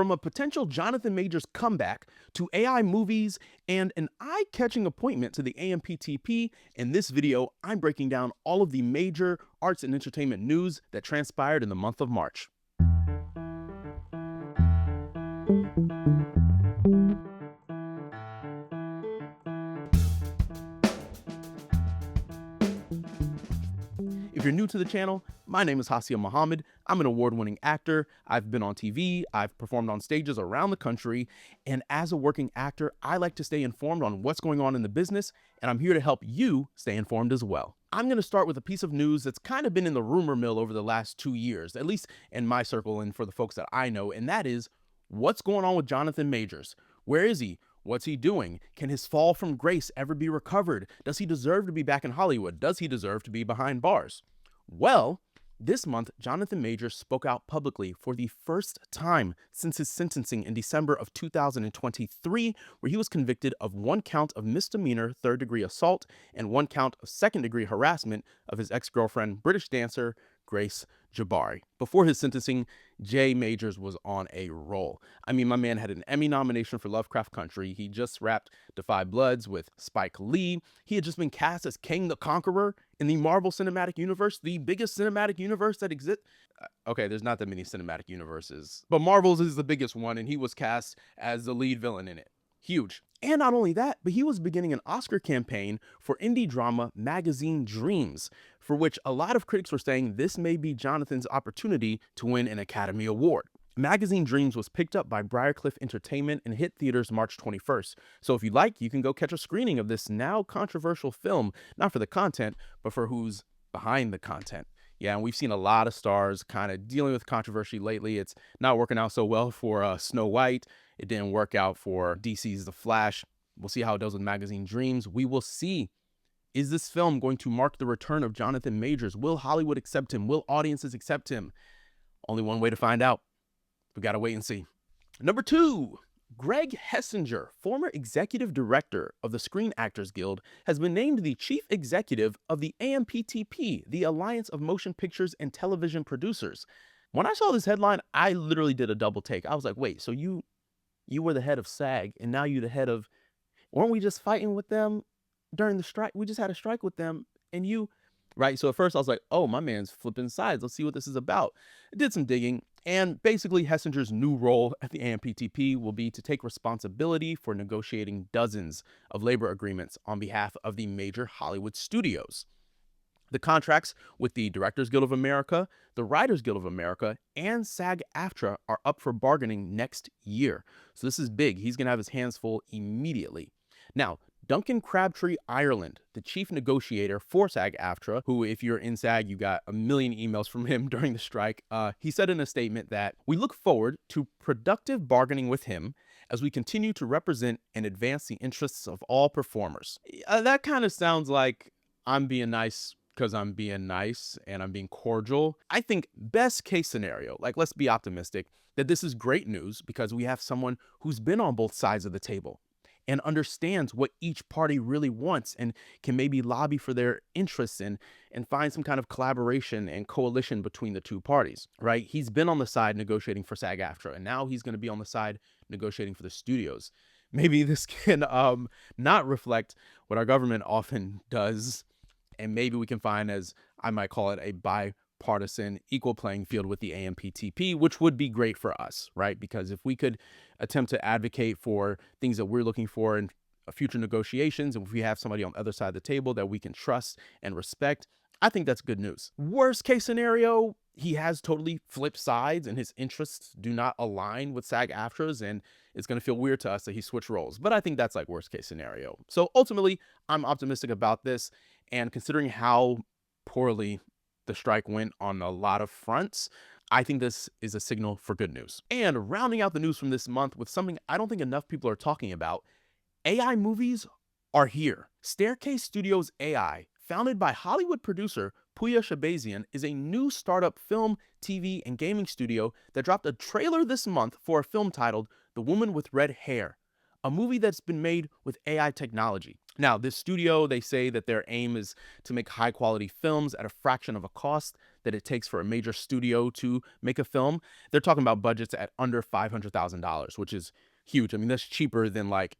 From a potential Jonathan Majors comeback to AI movies and an eye-catching appointment to the AMPTP, in this video, I'm breaking down all of the major arts and entertainment news that transpired in the month of March. If you're new to the channel, my name is Hassiem Muhammad. I'm an award-winning actor. I've been on TV, I've performed on stages around the country, and as a working actor, I like to stay informed on what's going on in the business, and I'm here to help you stay informed as well. I'm going to start with a piece of news that's kind of been in the rumor mill over the last 2 years, at least in my circle and for the folks that I know, and that is, what's going on with Jonathan Majors? Where is he? What's he doing? Can his fall from grace ever be recovered? Does he deserve to be back in Hollywood? Does he deserve to be behind bars? Well, this month, Jonathan Majors spoke out publicly for the first time since his sentencing in December of 2023, where he was convicted of 1 count of misdemeanor third-degree assault and 1 count of second-degree harassment of his ex-girlfriend, British dancer Grace Jabari. Before his sentencing, Jay Majors was on a roll. I mean, my man had an Emmy nomination for Lovecraft Country. He just wrapped Defy Bloods with Spike Lee. He had just been cast as King the Conqueror in the Marvel Cinematic Universe, the biggest cinematic universe that exists. Okay, there's not that many cinematic universes, but Marvel's is the biggest one, and he was cast as the lead villain in it. Huge. And not only that, but he was beginning an Oscar campaign for indie drama Magazine Dreams, for which a lot of critics were saying this may be Jonathan's opportunity to win an Academy Award. Magazine Dreams was picked up by Briarcliff Entertainment and hit theaters March 21st. So if you like, you can go catch a screening of this now controversial film, not for the content, but for who's behind the content. Yeah, and we've seen a lot of stars kind of dealing with controversy lately. It's not working out so well for Snow White. It didn't work out for DC's The Flash. We'll see how it does with Magazine Dreams. We will see. Is this film going to mark the return of Jonathan Majors? Will Hollywood accept him? Will audiences accept him? Only one way to find out. We got to wait and see. Number 2. Greg Hessinger, former executive director of the Screen Actors Guild, has been named the chief executive of the AMPTP, the Alliance of Motion Pictures and Television Producers. When I saw this headline, I literally did a double take. I was like, wait, so you were the head of SAG, and now you're the head of, weren't we just fighting with them during the strike? We just had a strike with them, and you, right? So at first I was like, oh, my man's flipping sides. Let's see what this is about. I did some digging, and basically Hessinger's new role at the AMPTP will be to take responsibility for negotiating dozens of labor agreements on behalf of the major Hollywood studios. The contracts with the Directors Guild of America, the Writers Guild of America, and SAG-AFTRA are up for bargaining next year. So this is big. He's going to have his hands full immediately. Now, Duncan Crabtree Ireland, the chief negotiator for SAG-AFTRA, who, if you're in SAG, you got a million emails from him during the strike, he said in a statement that we look forward to productive bargaining with him as we continue to represent and advance the interests of all performers. That kind of sounds like I'm being nice because I'm being nice and I'm being cordial. I think best case scenario, like let's be optimistic, that this is great news because we have someone who's been on both sides of the table and understands what each party really wants and can maybe lobby for their interests and find some kind of collaboration and coalition between the two parties, right? He's been on the side negotiating for SAG-AFTRA, and now he's going to be on the side negotiating for the studios. Maybe this can not reflect what our government often does, and maybe we can find, as I might call it, a bipartisan equal playing field with the AMPTP, which would be great for us, right? Because if we could attempt to advocate for things that we're looking for in future negotiations, and if we have somebody on the other side of the table that we can trust and respect, I think that's good news. Worst case scenario, he has totally flipped sides and his interests do not align with SAG-AFTRA's, and it's going to feel weird to us that he switched roles. But I think that's like worst case scenario. So ultimately, I'm optimistic about this. And considering how poorly the strike went on a lot of fronts, I think this is a signal for good news. And rounding out the news from this month with something I don't think enough people are talking about, AI movies are here. Staircase Studios AI, founded by Hollywood producer Puya Shabazian, is a new startup film, TV, and gaming studio that dropped a trailer this month for a film titled The Woman with Red Hair, a movie that's been made with AI technology. Now, this studio, they say that their aim is to make high-quality films at a fraction of a cost. that it takes for a major studio to make a film, they're talking about budgets at under $500,000, which is huge. I mean, that's cheaper than like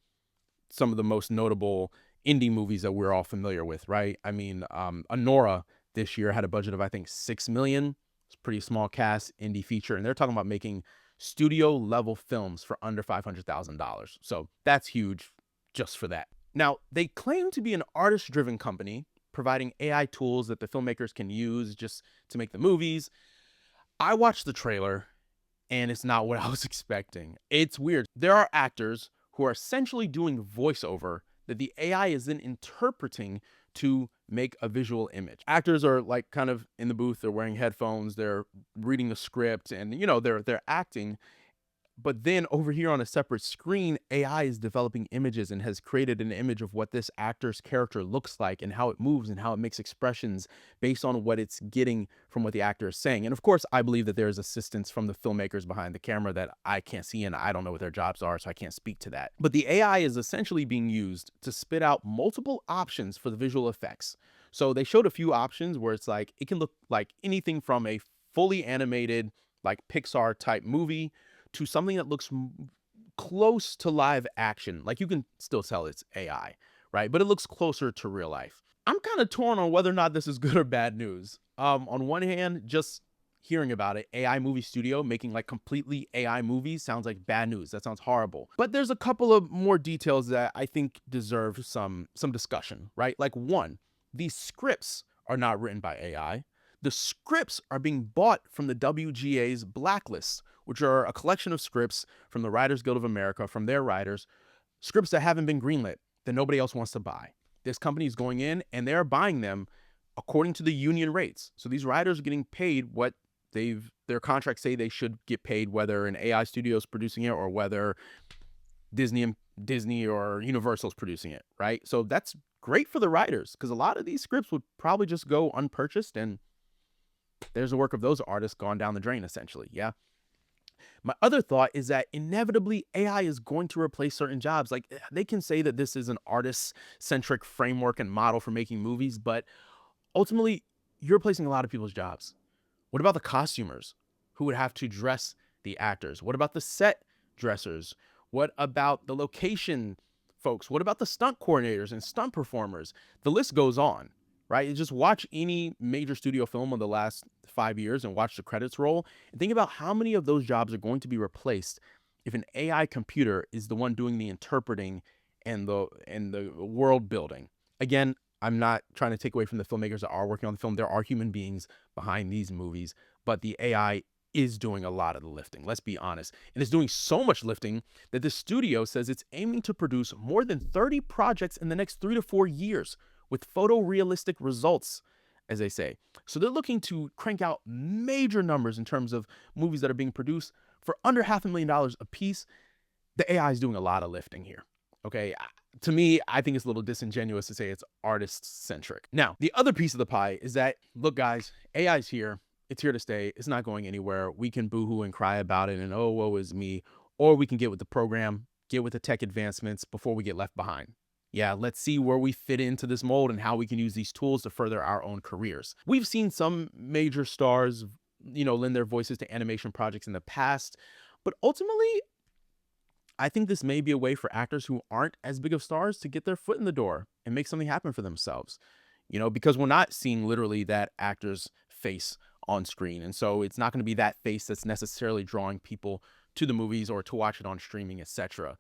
some of the most notable indie movies that we're all familiar with, right? I mean, Anora this year had a budget of, I think, 6 million. It's a pretty small cast indie feature. And they're talking about making studio level films for under $500,000. So that's huge just for that. Now, they claim to be an artist driven company providing AI tools that the filmmakers can use just to make the movies. I watched the trailer and it's not what I was expecting. It's weird. There are actors who are essentially doing voiceover that the AI is then interpreting to make a visual image. Actors are like kind of in the booth, they're wearing headphones, they're reading the script, and they're acting. But then over here on a separate screen, AI is developing images and has created an image of what this actor's character looks like and how it moves and how it makes expressions based on what it's getting from what the actor is saying. And of course, I believe that there's assistance from the filmmakers behind the camera that I can't see and I don't know what their jobs are, so I can't speak to that. But the AI is essentially being used to spit out multiple options for the visual effects. So they showed a few options where it's like, it can look like anything from a fully animated, like Pixar type movie to something that looks close to live action. Like you can still tell it's AI, right? But it looks closer to real life. I'm kind of torn on whether or not this is good or bad news. On one hand, just hearing about it, AI movie studio making like completely AI movies sounds like bad news. That sounds horrible. But there's a couple of more details that I think deserve some discussion, right? Like one, these scripts are not written by AI. The scripts are being bought from the WGA's Blacklist, which are a collection of scripts from the Writers Guild of America, from their writers, scripts that haven't been greenlit, that nobody else wants to buy. This company is going in and they're buying them according to the union rates. So these writers are getting paid what their contracts say they should get paid, whether an AI studio is producing it or whether Disney or Universal is producing it, right? So that's great for the writers because a lot of these scripts would probably just go unpurchased and there's the work of those artists gone down the drain, essentially. Yeah. My other thought is that inevitably AI is going to replace certain jobs. Like they can say that this is an artist-centric framework and model for making movies, but ultimately you're replacing a lot of people's jobs. What about the costumers who would have to dress the actors? What about the set dressers? What about the location folks? What about the stunt coordinators and stunt performers? The list goes on. Right? You just watch any major studio film of the last 5 years and watch the credits roll and think about how many of those jobs are going to be replaced if an AI computer is the one doing the interpreting and the world building. Again, I'm not trying to take away from the filmmakers that are working on the film. There are human beings behind these movies, but the AI is doing a lot of the lifting. Let's be honest. And it's doing so much lifting that the studio says it's aiming to produce more than 30 projects in the next 3 to 4 years with photorealistic results, as they say. So they're looking to crank out major numbers in terms of movies that are being produced for under $500,000 a piece. The AI is doing a lot of lifting here. Okay. To me, I think it's a little disingenuous to say it's artist centric. Now, the other piece of the pie is that, look, guys, AI is here. It's here to stay. It's not going anywhere. We can boohoo and cry about it and, oh, woe is me. Or we can get with the program, get with the tech advancements before we get left behind. Yeah, let's see where we fit into this mold and how we can use these tools to further our own careers. We've seen some major stars, lend their voices to animation projects in the past, but ultimately, I think this may be a way for actors who aren't as big of stars to get their foot in the door and make something happen for themselves, because we're not seeing literally that actor's face on screen. And so it's not going to be that face that's necessarily drawing people to the movies or to watch it on streaming, etc.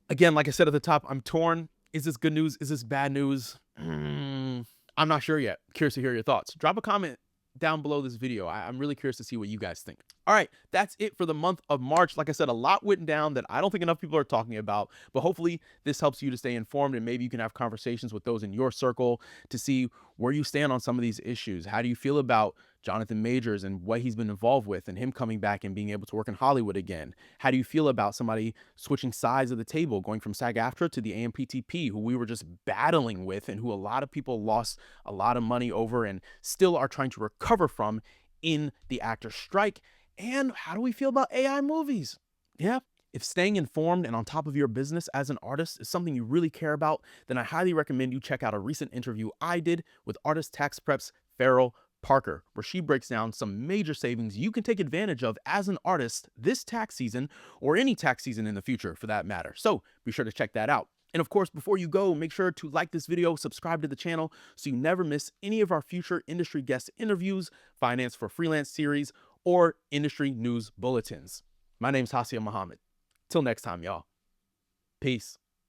Again, like I said at the top, I'm torn. Is this good news? Is this bad news? I'm not sure yet. Curious to hear your thoughts. Drop a comment down below this video. I'm really curious to see what you guys think. All right, that's it for the month of March. Like I said, a lot written down that I don't think enough people are talking about, but hopefully this helps you to stay informed and maybe you can have conversations with those in your circle to see where you stand on some of these issues. How do you feel about Jonathan Majors and what he's been involved with and him coming back and being able to work in Hollywood again? How do you feel about somebody switching sides of the table, going from SAG-AFTRA to the AMPTP, who we were just battling with and who a lot of people lost a lot of money over and still are trying to recover from in the actor strike? And how do we feel about AI movies? Yeah. If staying informed and on top of your business as an artist is something you really care about, then I highly recommend you check out a recent interview I did with Artist Tax Prep's Farrell Parker, where she breaks down some major savings you can take advantage of as an artist this tax season or any tax season in the future for that matter. So be sure to check that out. And of course, before you go, make sure to like this video, subscribe to the channel so you never miss any of our future industry guest interviews, Finance for Freelance series, or industry news bulletins. My name's Hassiem Muhammad. Till next time, y'all. Peace.